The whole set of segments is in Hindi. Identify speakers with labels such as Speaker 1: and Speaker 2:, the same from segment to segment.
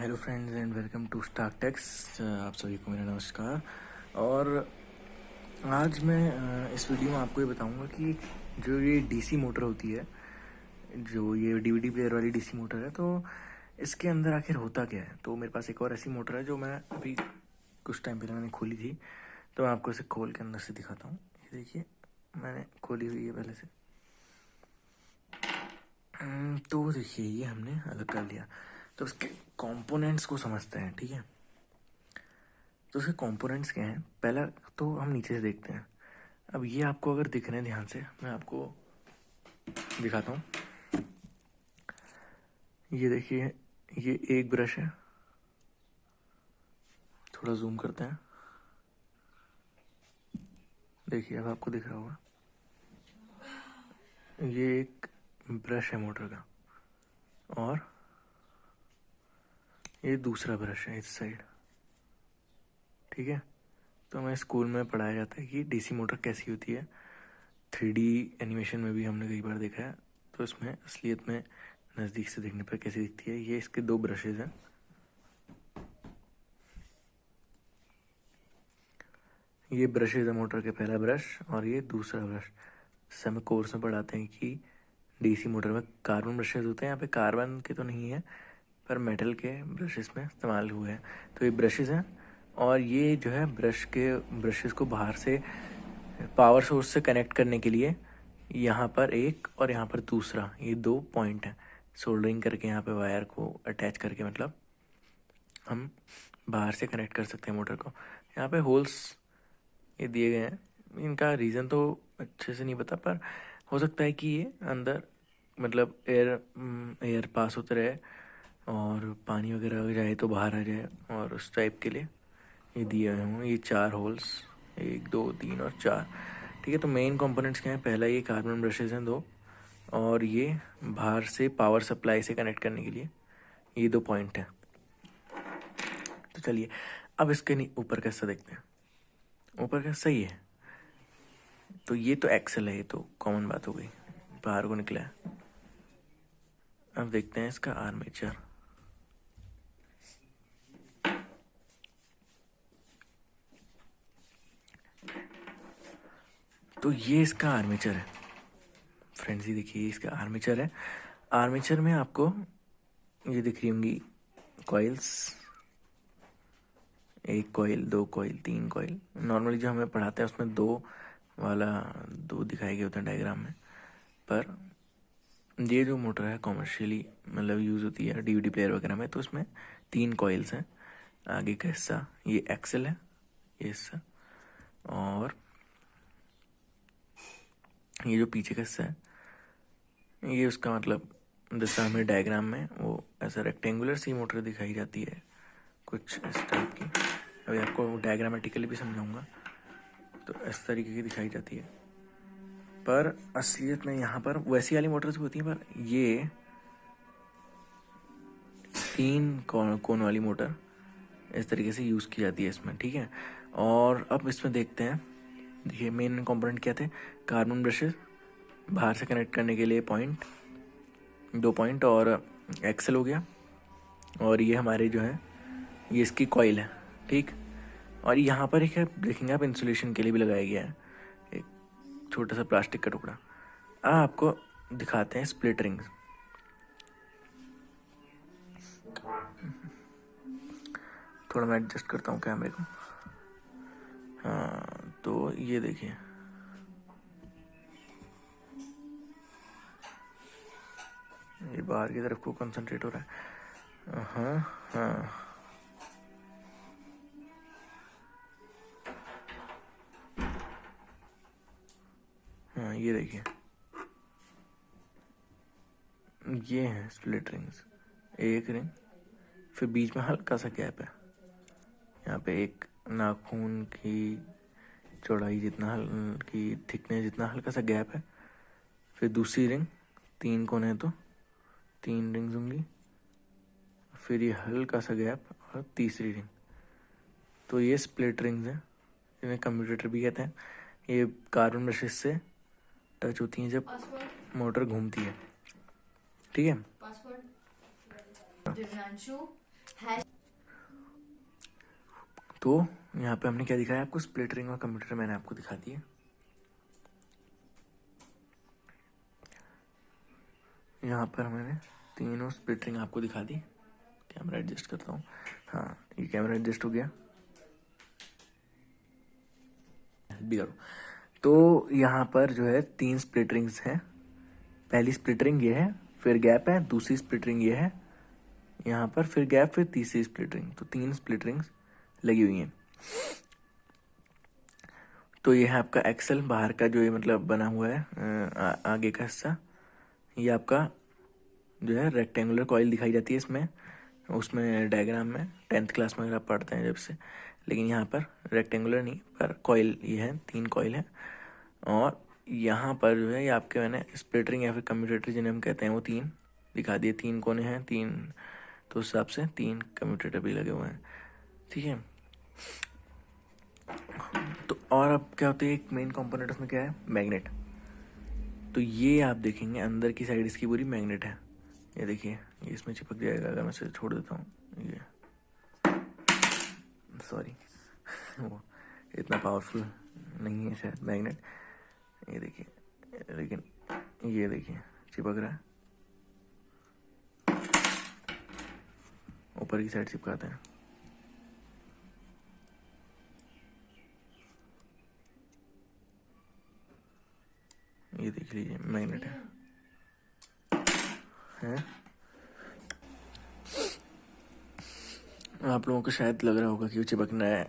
Speaker 1: Hello friends and welcome to stark techs. आप सभी को मेरा नमस्कार। और आज मैं इस वीडियो में आपको ये बताऊंगा कि जो ये डीसी मोटर होती है, जो ये डीवीडी प्लेयर वाली डीसी मोटर है, तो इसके अंदर आखिर होता क्या है। तो मेरे पास एक और ऐसी मोटर है जो मैं अभी कुछ टाइम पहले मैंने खोली थी, तो मैं आपको इसे खोल के अंदर से दिखाता हूँ। ये देखिए, मैंने खोली हुई है पहले से। तो देखिए, ये हमने अलग कर लिया। तो उसके कंपोनेंट्स को समझते हैं, ठीक है। तो उसके कंपोनेंट्स क्या हैं, पहला तो हम नीचे से देखते हैं। अब ये आपको अगर दिख रहे हैं ध्यान से, मैं आपको दिखाता हूँ। ये देखिए, ये एक ब्रश है। थोड़ा जूम करते हैं, देखिए अब आपको दिख रहा होगा। ये एक ब्रश है मोटर का, और ये दूसरा ब्रश है इस साइड, ठीक है। तो हमें स्कूल में पढ़ाया जाता है कि डीसी मोटर कैसी होती है। 3D एनिमेशन में भी हमने कई बार देखा है, तो इसमें असलियत में नज़दीक से देखने पर कैसी दिखती है। ये इसके दो ब्रशेज हैं। ये ब्रशेज है मोटर के, पहला ब्रश और ये दूसरा ब्रश। जैसे हमें कोर्स में पढ़ाते हैं कि डीसी मोटर में कार्बन ब्रशेज होते हैं। यहाँ पे कार्बन के तो नहीं है, पर मेटल के ब्रशेस में इस्तेमाल हुए हैं। तो ये ब्रशेज हैं, और ये जो है ब्रशेस को बाहर से पावर सोर्स से कनेक्ट करने के लिए यहाँ पर एक और यहाँ पर दूसरा, ये दो पॉइंट हैं। सोल्डरिंग करके यहाँ पे वायर को अटैच करके, मतलब हम बाहर से कनेक्ट कर सकते हैं मोटर को। यहाँ पे होल्स ये दिए गए हैं। इनका रीज़न तो अच्छे से नहीं पता, पर हो सकता है कि ये अंदर मतलब एयर पास होते रहे और पानी वगैरह अगर जाए तो बाहर आ जाए, और उस टाइप के लिए ये दिए हुए हों। ये 4 होल्स, 1 2 3 और 4, ठीक है। तो मेन कंपोनेंट्स क्या हैं, पहला ये कार्बन ब्रशेज हैं 2, और ये बाहर से पावर सप्लाई से कनेक्ट करने के लिए ये 2 पॉइंट हैं। तो चलिए अब इसके ऊपर का हिस्सा देखते हैं। ऊपर का सही है, तो ये तो एक्सेल है, ये तो कॉमन बात हो गई, बाहर को निकला है। अब देखते हैं इसका आर्मेचर। तो ये इसका आर्मेचर है फ्रेंड्स, ये देखिए इसका आर्मेचर है। आर्मेचर में आपको ये दिख रही होंगी coils, 1 coil, 2 coil, 3 coil. Normally जो हमें पढ़ाते हैं उसमें 2 दिखाए गए होते हैं डायग्राम में, पर ये जो मोटर है कॉमर्शियली मतलब यूज़ होती है डीवीडी प्लेयर वगैरह में, तो इसमें 3 कॉइल्स हैं। आगे का हिस्सा ये एक्सेल है, ये हिस्सा, और ये जो पीछे का हिस्सा है ये उसका मतलब, जैसा हमें डायग्राम में वो ऐसा रेक्टेंगुलर सी मोटर दिखाई जाती है, कुछ इस टाइप की। अभी आपको डायग्रामेटिकली भी समझाऊंगा। तो इस तरीके की दिखाई जाती है, पर असलियत में यहाँ पर वैसी वाली मोटर्स भी होती हैं, पर ये 3 कोन वाली मोटर इस तरीके से यूज़ की जाती है इसमें, ठीक है। और अब इसमें देखते हैं, देखिए मेन कंपोनेंट क्या थे, कार्बन ब्रशेस, बाहर से कनेक्ट करने के लिए पॉइंट, 2 पॉइंट, और एक्सेल हो गया, और ये हमारे जो है ये इसकी कॉइल है, ठीक। और यहाँ पर एक है, देखेंगे आप, इंसुलेशन के लिए भी लगाया गया है एक छोटा सा प्लास्टिक का टुकड़ा। आपको दिखाते हैं स्प्लिट रिंग्स। थोड़ा मैं एडजस्ट करता हूँ कैमरे को। हाँ, तो ये देखिए, ये बाहर की तरफ को कंसंट्रेट हो रहा है। हाँ हाँ, हाँ ये देखिए, ये हैं स्प्लिट रिंग्स। एक रिंग, फिर बीच में हल्का सा गैप है। यहाँ पे एक नाखून की चौड़ाई जितना की थिकनेस जितना हल्का सा गैप है। फिर दूसरी रिंग, 3 कोने हैं तो 3 रिंग्स होंगी। फिर ये हल्का सा गैप, और तीसरी रिंग। तो ये स्प्लिट रिंग्स हैं, इन्हें कम्यूटेटर भी कहते हैं। ये कार्बन ब्रशेस से टच होती हैं जब मोटर घूमती है, ठीक है। तो यहाँ पे हमने क्या दिखाया आपको, स्प्लिट रिंग और कम्यूटेटर मैंने आपको दिखा दिए। यहाँ पर मैंने तीनों स्प्लिट रिंग आपको दिखा दी। कैमरा एडजस्ट करता हूँ, हाँ ये कैमरा एडजस्ट हो गया भी करो। तो यहाँ पर जो है 3 स्प्लिट रिंग्स हैं। पहली स्प्लिट रिंग ये है, फिर गैप है, दूसरी स्प्लिट रिंग ये है यहाँ पर, फिर गैप, फिर तीसरी स्प्लिट रिंग। तो 3 स्प्लिट रिंग्स लगी हुई हैं। तो ये है आपका एक्सल, बाहर का जो ये मतलब बना हुआ है आगे का हिस्सा। ये आपका जो है रेक्टेंगुलर कॉइल दिखाई जाती है इसमें, उसमें डायग्राम में 10th क्लास में अगर आप पढ़ते हैं जब से। लेकिन यहाँ पर रेक्टेंगुलर नहीं, पर कॉइल ये है, 3 कॉइल है। और यहाँ पर जो है ये आपके मैंने स्प्लिट रिंग या फिर कम्यूटेटर जिन्हें हम कहते हैं वो 3 दिखा दिए। 3 कोने हैं, 3, तो उस हिसाब से 3 कम्यूटेटर भी लगे हुए हैं, ठीक है। तो और अब क्या होता है, एक मेन कंपोनेंट उसमें क्या है, मैग्नेट। तो ये आप देखेंगे अंदर की साइड इसकी पूरी मैग्नेट है। ये देखिए, ये इसमें चिपक जाएगा अगर मैं इसे छोड़ देता हूँ। ये सॉरी वो इतना पावरफुल नहीं है शायद मैग्नेट। ये देखिए, लेकिन ये देखिए चिपक रहा है, ऊपर की साइड चिपकाते हैं। ये देख लीजिए मैग्नेट है। आप लोगों को शायद लग रहा होगा कि वो चिपकना है,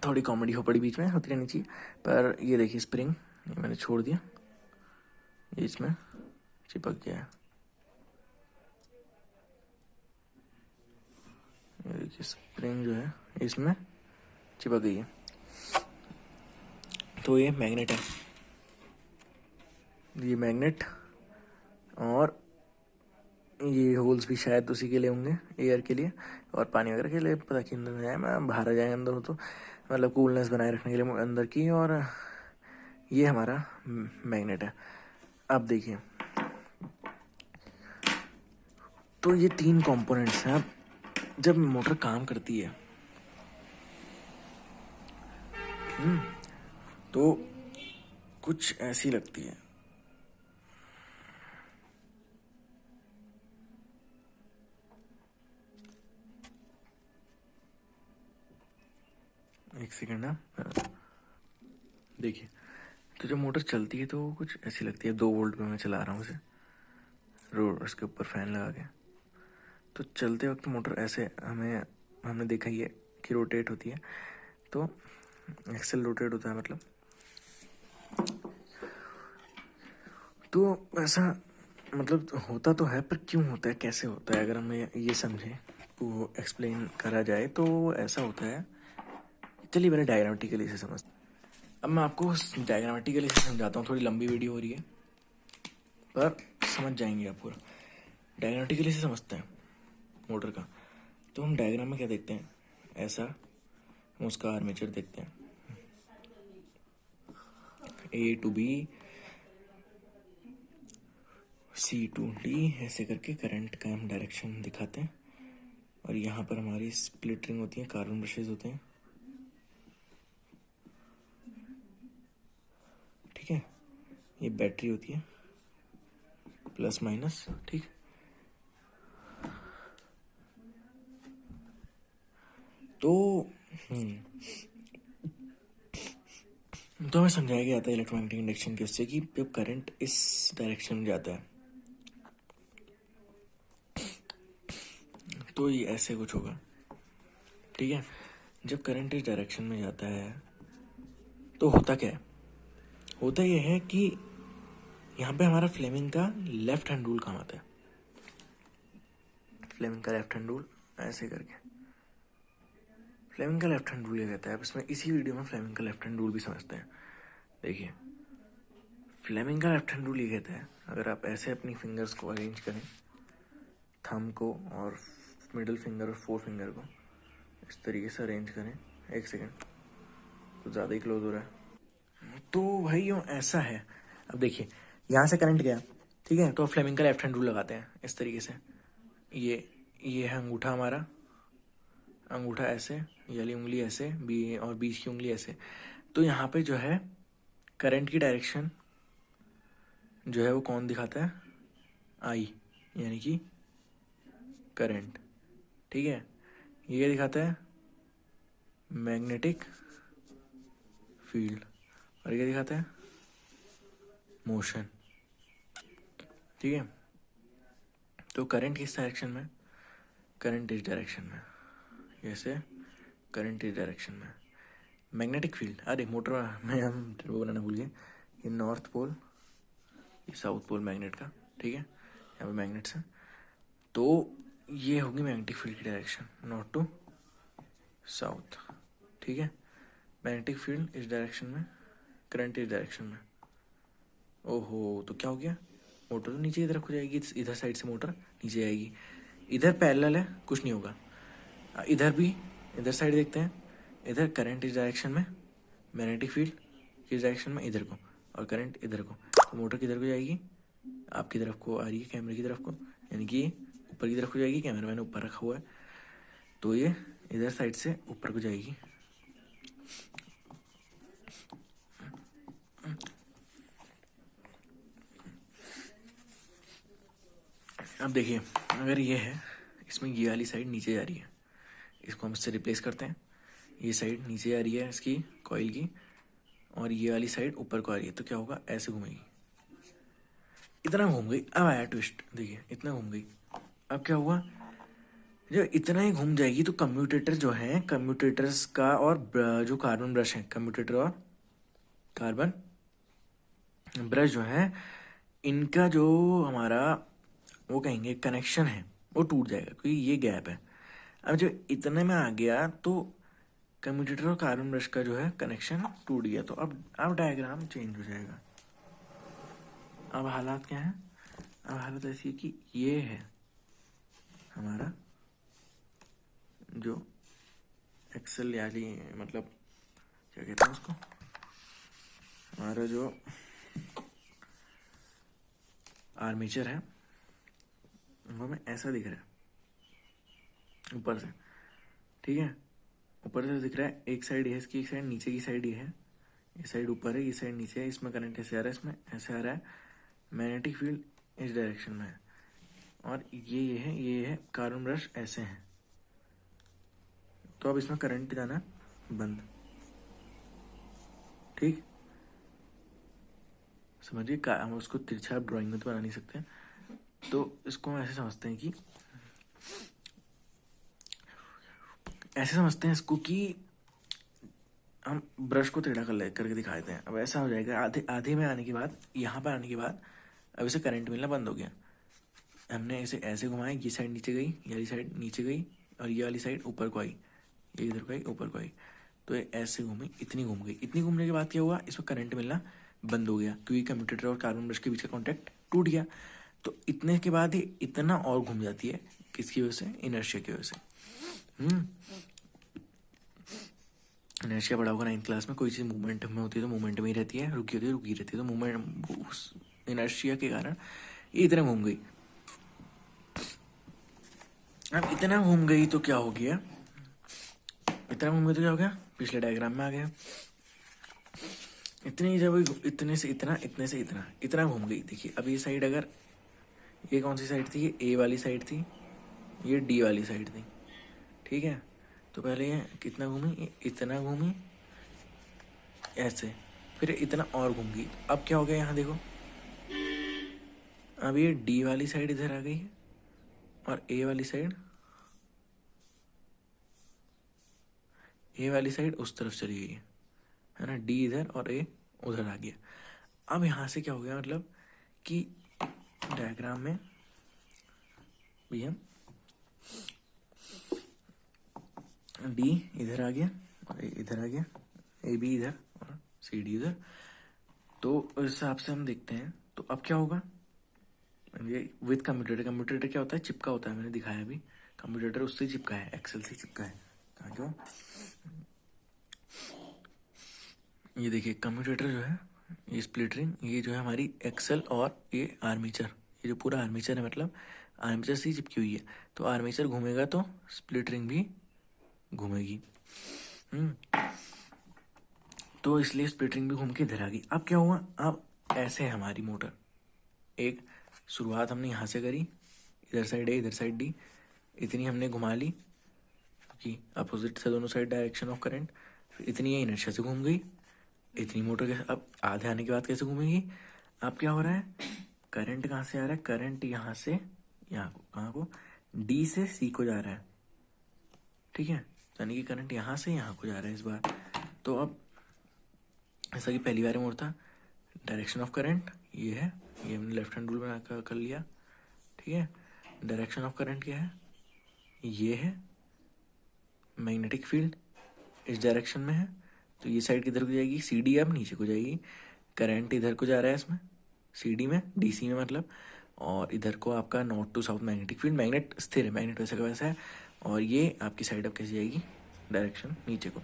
Speaker 1: थोड़ी कॉमेडी हो पड़ी बीच में, होती रहनी चाहिए। पर ये देखिए स्प्रिंग, ये मैंने छोड़ दिया, ये इसमें चिपक गया है। ये देखिए स्प्रिंग जो है इसमें चिपक गई है। तो ये मैग्नेट है, ये मैग्नेट। और ये होल्स भी शायद उसी के लिए होंगे, एयर के लिए और पानी वगैरह के लिए, पता कि अंदर जाए, मैं बाहर आ जाए अंदर हो तो मतलब कूलनेस बनाए रखने के लिए अंदर की। और ये हमारा मैग्नेट है। अब देखिए, तो ये 3 कंपोनेंट्स हैं। जब मोटर काम करती है तो कुछ ऐसी लगती है। एक सेकेंड ना, देखिए, तो जब मोटर चलती है तो कुछ ऐसी लगती है। 2 वोल्ट पे मैं चला रहा हूँ उसे, रोड उसके ऊपर फैन लगा के। तो चलते वक्त मोटर ऐसे हमने देखा ही है कि रोटेट होती है। तो एक्सेल रोटेट होता है मतलब। तो ऐसा मतलब होता तो है, पर क्यों होता है, कैसे होता है, अगर हमें ये समझे वो एक्सप्लेन करा जाए तो ऐसा होता है। चलिए पहले डायग्रामेटिकली से समझते। अब मैं आपको डायग्रामेटिकली से समझाता हूँ। थोड़ी लंबी वीडियो हो रही है पर समझ जाएंगे आप पूरा। डायग्रामेटिकली से समझते हैं मोटर का। तो हम डायग्राम में क्या देखते हैं, ऐसा हम उसका आर्मेचर देखते हैं, A to B, C to D, ऐसे करके करंट का हम डायरेक्शन दिखाते हैं। और यहाँ पर हमारी स्प्लिट रिंग होती है, कार्बन ब्रशेज होते हैं, ठीक है। ये बैटरी होती है, प्लस माइनस, ठीक। तो हमें समझाया गया था इलेक्ट्रोमैग्नेटिक इंडक्शन के उससे कि जब करंट इस डायरेक्शन में जाता है तो ये ऐसे कुछ होगा, ठीक है। जब करंट इस डायरेक्शन में जाता है तो होता क्या है, होता यह है कि यहाँ पे हमारा फ्लेमिंग का लेफ्ट हैंड रूल काम आता है। फ्लेमिंग का लेफ्ट हैंड रूल ऐसे करके, फ्लेमिंग का लेफ्ट हैंड रूल ये कहता है। अब इसमें इसी वीडियो में फ्लेमिंग का लेफ्ट हैंड रूल भी समझते हैं। देखिए, फ्लेमिंग का लेफ्ट हैंड रूल ये कहता है, अगर आप ऐसे अपनी फिंगर्स को अरेंज करें, थंब को और मिडिल फिंगर और 4 फिंगर को इस तरीके से अरेंज करें। एक सेकेंड, तो ज़्यादा ही क्लोज हो रहा है। तो भाई यूँ ऐसा है। अब देखिए, यहाँ से करंट गया, ठीक है। तो फ्लेमिंग का लेफ्ट हैंड रूल लगाते हैं इस तरीके से। ये है अंगूठा हमारा, अंगूठा ऐसे, ये वाली उंगली ऐसे, बी और बीच की उंगली ऐसे। तो यहाँ पे जो है करंट की डायरेक्शन जो है वो कौन दिखाता है, आई, यानी कि करंट। ठीक है, ये क्या दिखाता है, मैग्नेटिक फील्ड। और ये क्या दिखाता है, मोशन। ठीक है, तो करंट किस डायरेक्शन में, करंट इस डायरेक्शन में, जैसे करंट इस डायरेक्शन में। मैग्नेटिक फील्ड, अरे मोटर में हम वो बनाना भूल गए, ये नॉर्थ पोल, ये साउथ पोल मैग्नेट का। ठीक है, यहाँ पे मैग्नेट्स हैं, तो ये होगी मैग्नेटिक फील्ड की डायरेक्शन, नॉर्थ टू साउथ। ठीक है, मैग्नेटिक फील्ड इस डायरेक्शन में, करंट इस डायरेक्शन में। ओहो, तो क्या हो गया, मोटर तो नीचे की तरफ हो जाएगी, इधर साइड से मोटर नीचे आएगी, इधर पैरेलल है, कुछ नहीं होगा। इधर भी, इधर साइड देखते हैं, इधर करंट इस डायरेक्शन में, मैग्नेटिक फील्ड किस डायरेक्शन में, इधर को, और करंट इधर को। तो मोटर किधर को जाएगी, आपकी तरफ को आ रही है, कैमरे की तरफ को, यानी कि ऊपर की तरफ को जाएगी, कैमरा मैंने ऊपर रखा हुआ है, तो ये इधर साइड से ऊपर को जाएगी। अब देखिए, अगर ये है, इसमें ये वाली साइड नीचे जा रही है, इसको हम इससे रिप्लेस करते हैं, ये साइड नीचे आ रही है इसकी कॉइल की, और ये वाली साइड ऊपर को आ रही है, तो क्या होगा, ऐसे घूमेगी, इतना घूम गई। अब आया ट्विस्ट, देखिए इतना घूम गई, अब क्या हुआ, जब इतना ही घूम जाएगी तो कम्यूटेटर जो है, कम्यूटेटर्स का और जो कार्बन ब्रश है, कम्यूटेटर और कार्बन ब्रश जो है, इनका जो हमारा वो कहेंगे कनेक्शन है, वो टूट जाएगा, क्योंकि ये गैप है। अब जब इतने में आ गया तो कम्यूटेटर और कार्बन ब्रश का जो है कनेक्शन टूट गया, तो अब डायग्राम चेंज हो जाएगा। अब हालात क्या है, अब हालत ऐसी है कि ये है हमारा जो एक्सेल यानी मतलब क्या कहते हैं उसको, हमारा जो आर्मेचर है वो हमें ऐसा दिख रहा है ऊपर से। ठीक है, ऊपर से दिख रहा है, एक साइड है इसकी, एक साइड नीचे की साइड ये है, ये साइड ऊपर है, ये साइड नीचे है, इसमें करंट ऐसे आ रहा है, इसमें ऐसे आ रहा है, मैग्नेटिक फील्ड इस डायरेक्शन में है, और ये है, ये है कार्बन ब्रश ऐसे हैं, तो अब इसमें करंट जाना बंद। ठीक, समझिए, हम उसको तिरछा ड्राइंग में तो बना नहीं सकते, तो इसको हम ऐसे समझते हैं कि, ऐसे समझते हैं इसको कि हम ब्रश को टेढ़ा करके दिखा देते हैं। अब ऐसा हो जाएगा, आधे आधे में आने के बाद, यहाँ पर आने के बाद अब इसे करंट मिलना बंद हो गया। हमने इसे ऐसे घुमाया, ये साइड नीचे गई, ये वाली साइड नीचे गई, और ये वाली साइड ऊपर को आई, ये इधर को आई, ऊपर को आई, तो ये ऐसे घूमी, इतनी घूम गई। इतनी घूमने के बाद क्या हुआ, इसमें करंट मिलना बंद हो गया, क्योंकि कम्यूटेटर और कार्बन ब्रश के बीच का कॉन्टैक्ट टूट गया। तो इतने के बाद ही इतना और घूम जाती है, किसकी वजह से, इनर्शिया की वजह से। इनर्शिया पढ़ा होगा 9th क्लास में, कोई चीज़ मूवमेंट में होती है तो मूवमेंट में ही रहती है, रुकी होती है रुकी रहती है, तो मूवमेंट उस इनर्शिया के कारण ये इतना घूम गई। अब इतना घूम गई तो क्या हो गया, इतना घूम गई तो क्या हो गया, पिछले डायग्राम में आ गया। इतनी जब इतने से इतना, इतने से इतना, इतना घूम गई। देखिए अब ये साइड, अगर ये कौन सी साइड थी, ये ए वाली साइड थी, ये डी वाली साइड थी। ठीक है, तो पहले ये कितना घूमी, इतना घूमी ऐसे, फिर इतना और घूम गई। अब क्या हो गया, यहाँ देखो, अब ये डी वाली साइड इधर आ गई है, और ए वाली साइड, ए वाली साइड उस तरफ चली गई है ना, डी इधर और ए उधर आ गया। अब यहाँ से क्या हो गया, मतलब कि डायग्राम में भी हम डी इधर आ गया और ए इधर आ गया, ए बी इधर और सी डी इधर। तो उस हिसाब से हम देखते हैं, तो अब क्या होगा, ये विद कम्यूटेटर, कम्यूटेटर क्या होता है, चिपका होता है, मैंने दिखाया अभी, कम्यूटेटर उससे चिपका है, एक्सेल से चिपका है, कहाँ क्यों, ये देखिए कम्यूटेटर जो है, ये स्प्लिट रिंग, ये जो है हमारी एक्सेल, और ये आर्मेचर, ये जो पूरा आर्मेचर है, मतलब आर्मेचर से ही चिपकी हुई है। तो आर्मेचर घूमेगा तो स्प्लिट रिंग भी घूमेगी। तो इसलिए स्प्लिट रिंग भी घूम के इधर आ गई। अब क्या हुआ, अब ऐसे है हमारी मोटर, एक शुरुआत हमने यहाँ से करी, इधर साइड ए इधर साइड डी, इतनी हमने घुमा ली क्योंकि अपोजिट से दोनों साइड डायरेक्शन ऑफ करंट, फिर इतनी ये इनर्शिया से घूम गई, इतनी मोटर के अब आधे आने के बाद कैसे घूमेगी। अब क्या हो रहा है, करंट कहाँ से आ रहा है, करंट यहाँ से यहाँ को, कहाँ को, डी से सी को जा रहा है, ठीक है, यानी कि करंट यहाँ से यहाँ को जा रहा है इस बार। तो अब ऐसा कि पहली बार मोड़ था, डायरेक्शन ऑफ करंट ये है, ये हमने लेफ्ट हैंड रूल बना कर लिया, ठीक है। डायरेक्शन ऑफ करंट क्या है, ये है, मैग्नेटिक फील्ड इस डायरेक्शन में है, तो ये साइड किधर को जाएगी, सी डी, अब नीचे को जाएगी, करंट इधर को जा रहा है इसमें, सी डी में, डी सी में मतलब, और इधर को आपका north to south magnetic field, magnet स्थिर है, मैग्नेट वैसा का वैसा है, और ये आपकी साइड अब कैसे जाएगी, डायरेक्शन नीचे को।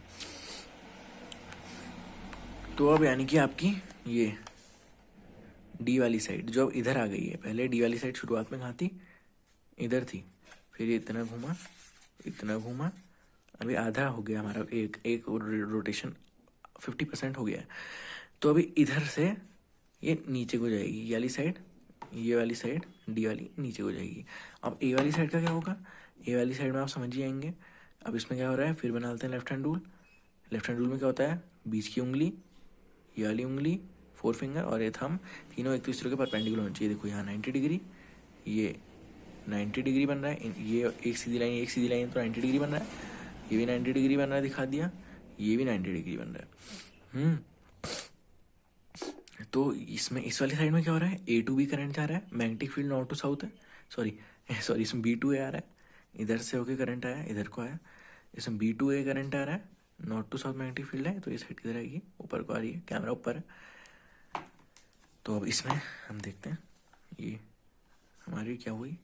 Speaker 1: तो अब यानी कि आपकी ये डी वाली साइड जो अब इधर आ गई है, पहले डी वाली साइड शुरुआत में कहाँ थी, इधर थी, फिर ये इतना घूमा, इतना घूमा, अभी आधा हो गया हमारा, एक रोटेशन 50% हो गया है। तो अभी इधर से ये नीचे को जाएगी, ये वाली साइड, ये वाली साइड डी वाली नीचे को जाएगी। अब ए वाली साइड का क्या होगा, ए वाली साइड में आप समझ ही आएंगे। अब इसमें क्या हो रहा है, फिर बना लेते हैं left hand rule. Left hand rule में क्या होता है, बीच की उंगली, ये वाली उंगली, फोर फिंगर और ये थंब, तीनों एक दूसरे के परपेंडिकुलर होनी चाहिए। देखो यहाँ 90 डिग्री, ये 90 डिग्री बन रहा है, ये एक सीधी लाइन तो 90 डिग्री बन रहा है, ये भी 90 डिग्री बन रहा है, दिखा दिया, ये भी 90 डिग्री बन रहा है। तो इसमें इस वाली साइड में क्या हो रहा है, ए टू बी करंट जा रहा है, magnetic field north to south है, सॉरी इसमें बी टू ए आ रहा है, इधर से होके करंट आया, इधर को आया, इसमें बी टू ए करंट आ रहा है, north to south magnetic field है, तो ये साइड किधर आएगी, ऊपर को आ रही है, कैमरा ऊपर है। तो अब इसमें हम देखते हैं, ये हमारी क्या हुई,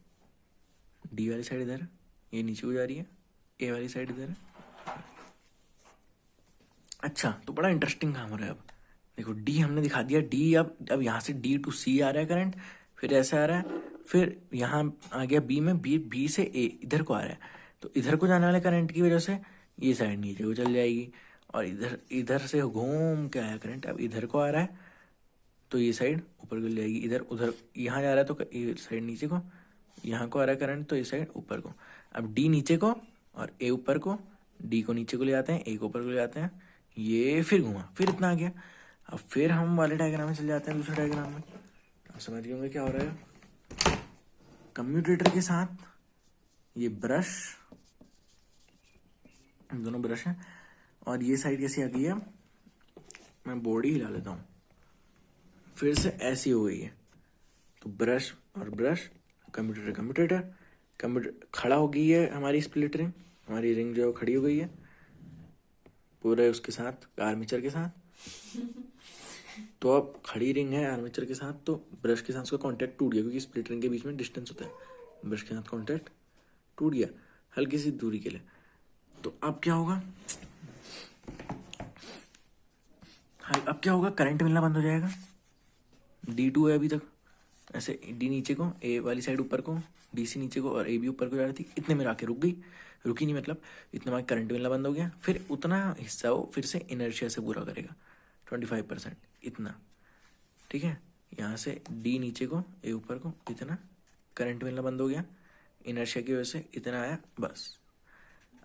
Speaker 1: डी वाली साइड इधर, ये नीचे को जा रही है, ए वाली साइड इधर है। अच्छा, तो बड़ा इंटरेस्टिंग काम हो रहा है। अब देखो डी हमने दिखा दिया, डी अब यहाँ से डी टू सी आ रहा है करंट, फिर ऐसे आ रहा है, फिर यहाँ आ गया बी में, बी से ए इधर को आ रहा है, तो इधर को जाने वाले करंट की वजह से ये साइड नीचे को चल जाएगी, और इधर से घूम के आया करंट, अब इधर को आ रहा है, तो ये साइड ऊपर को जाएगी, इधर उधर यहाँ जा रहा है तो ये साइड नीचे को, यहाँ को आ रहा है करंट तो ये साइड ऊपर को। अब डी नीचे को और ए ऊपर को, डी को नीचे को ले जाते हैं, ए को ऊपर को ले जाते हैं, ये फिर घुमा, फिर इतना आ गया। अब फिर हम वाले डायग्राम में चले जाते हैं, दूसरे डायग्राम में। आप समझ गए होंगे क्या हो रहा है, कम्यूटेटर के साथ ये ब्रश, दोनों ब्रश हैं, और ये साइड कैसी आ गई है, मैं बॉडी हिला लेता हूँ, फिर से ऐसी हो गई है। तो ब्रश और ब्रश, कंप्यूटर खड़ा हो गई है हमारी स्प्लिट रिंग, हमारी रिंग जो खड़ी हो गई है पूरे उसके साथ, आर्मेचर के साथ। तो अब खड़ी रिंग है आर्मेचर के साथ, तो ब्रश के साथ उसका कांटेक्ट टूट गया, क्योंकि स्प्लिट रिंग के बीच में डिस्टेंस होता है, ब्रश के साथ कांटेक्ट टूट गया हल्की सी दूरी के लिए। तो अब क्या होगा, करंट मिलना बंद हो जाएगा। D2 है अभी तक, ऐसे डी नीचे को, ए वाली साइड ऊपर को, डी सी नीचे को, और ए भी ऊपर को जा रही थी, इतने में आके रुकी नहीं, मतलब इतना में करंट मिलना बंद हो गया। फिर उतना हिस्सा वो फिर से इनर्शिया से पूरा करेगा, 25% इतना, ठीक है। यहाँ से डी नीचे को, ए ऊपर को, इतना करंट मिलना बंद हो गया, इनर्शिया की वजह से इतना आया, बस।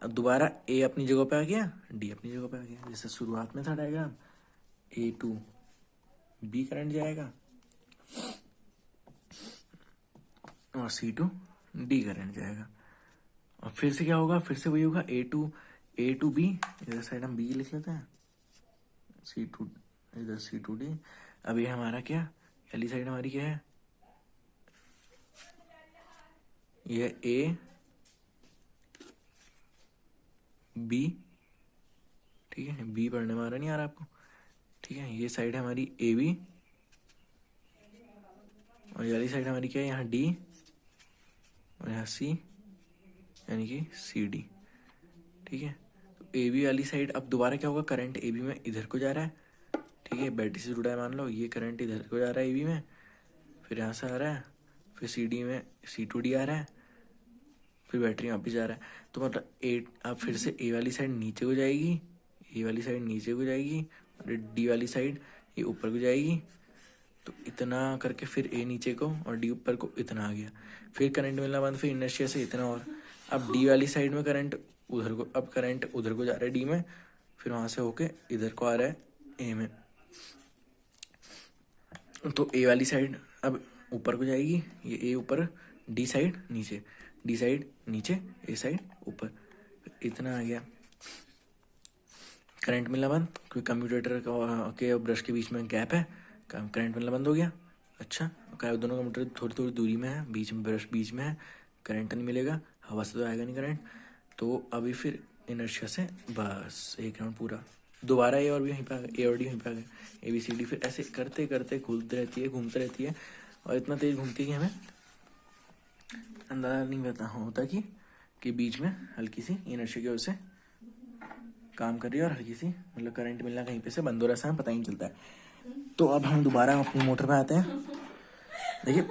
Speaker 1: अब दोबारा ए अपनी जगह पे आ गया, डी अपनी जगह पे आ गया, जैसे शुरुआत में था diagram, A to B current जाएगा और सी टू डी करंट जाएगा, और फिर से क्या होगा, फिर से वही होगा, ए टू बी, इधर साइड हम बी लिख लेते हैं, सी टू इधर, सी टू डी। अब ये हमारा क्या, पहली साइड हमारी क्या है, ये ए बी, ठीक है, बी पढ़ने में आ रहा नहीं आ रहा आपको, ठीक है। ये साइड है हमारी ए बी, और ये वाली साइड हमारी क्या है, यहाँ डी और यहाँ सी, यानी कि सी डी, ठीक है। तो ए बी वाली साइड अब दोबारा क्या होगा, करंट ए बी में इधर को जा रहा है, ठीक है, बैटरी से जुड़ा है मान लो, ये करंट इधर को जा रहा है ए बी में, फिर यहाँ से आ रहा है, फिर सी डी में सी टू डी आ रहा है, फिर बैटरी वापस जा रहा है, तो मतलब अब फिर से ए वाली साइड नीचे को जाएगी, ए वाली साइड नीचे को जाएगी, और डी वाली साइड ये ऊपर को जाएगी। तो इतना करके फिर ए नीचे को और डी ऊपर को, इतना आ गया। फिर करंट मिलना बंद, फिर इनर्शिया से इतना और। अब डी वाली साइड में करंट उधर को, अब करंट उधर को जा रहा है डी में, फिर वहाँ से होके इधर को आ रहा है ए में। तो ए वाली साइड अब ऊपर को जाएगी, ये ए ऊपर, डी साइड नीचे, डी साइड नीचे, ए साइड ऊपर, इतना आ गया। करंट मिलना बंद, क्योंकि कम्यूटेटर के और ब्रश के बीच में गैप है, करंट मिलना बंद हो गया। अच्छा, दोनों कम्यूटेटर थोड़ी थोड़ी दूरी में है, बीच में ब्रश बीच में है, करंट नहीं मिलेगा, हवा से तो आएगा नहीं करंट। तो अभी फिर इनर्शिया से बस एक राउंड पूरा, दोबारा ए और भी वहीं पे आ गए, ए और डी वहीं पे आ गए, ए बी सी डी। फिर ऐसे करते करते घूमती रहती है, और इतना तेज घूमती है कि हमें अंदाजा नहीं पता होता कि बीच में हल्की सी इनर्शिया की वजह से काम कर रही है, और हल्की सी मतलब करंट मिलना कहीं पे से बंद हो रहा है, पता ही नहीं चलता है। तो अब हम दोबारा अपनी मोटर पे आते हैं। देखिए,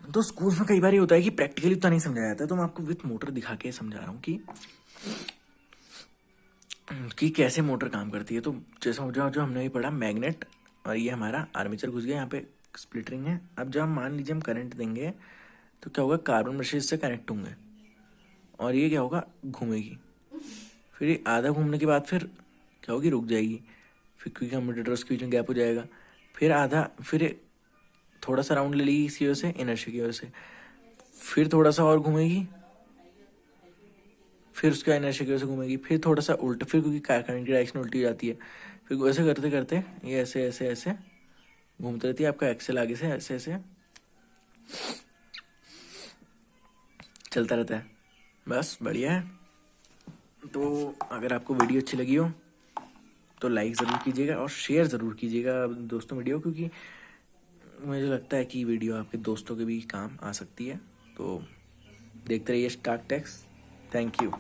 Speaker 1: तो स्कूल में कई बार ये होता है कि प्रैक्टिकली तो नहीं समझाया जाता है, तो मैं आपको विथ मोटर दिखा के समझा रहा हूँ कि कैसे मोटर काम करती है। तो जैसा जो हमने ये पढ़ा, मैग्नेट, और ये हमारा आर्मेचर घुस गया, यहाँ पे स्प्लिट रिंग है। अब जब हम मान लीजिए हम करंट देंगे तो क्या होगा, कार्बन ब्रशेज से कनेक्ट होंगे, और ये क्या होगा, घूमेगी। फिर ये आधा घूमने के बाद फिर क्या होगी, रुक जाएगी, फिर क्योंकि कम्यूटेटर्स के बीच में गैप हो जाएगा। फिर फिर थोड़ा सा राउंड ले लेगी इसी वजह से, इनर्शिया की वजह से, फिर थोड़ा सा और घूमेगी, फिर उसका इनर्शिया की वजह से घूमेगी, फिर थोड़ा सा उल्टा, फिर क्योंकि करंट की डायरेक्शन उल्टी हो जाती है, फिर वैसे करते करते ये ऐसे ऐसे ऐसे घूमती रहती है। आपका एक्सेल आगे से ऐसे ऐसे चलता रहता है, बस बढ़िया है। तो अगर आपको वीडियो अच्छी लगी हो तो लाइक ज़रूर कीजिएगा और शेयर ज़रूर कीजिएगा दोस्तों वीडियो, क्योंकि मुझे लगता है कि वीडियो आपके दोस्तों के भी काम आ सकती है। तो देखते रहिए स्टार्क टेक्स। Thank you.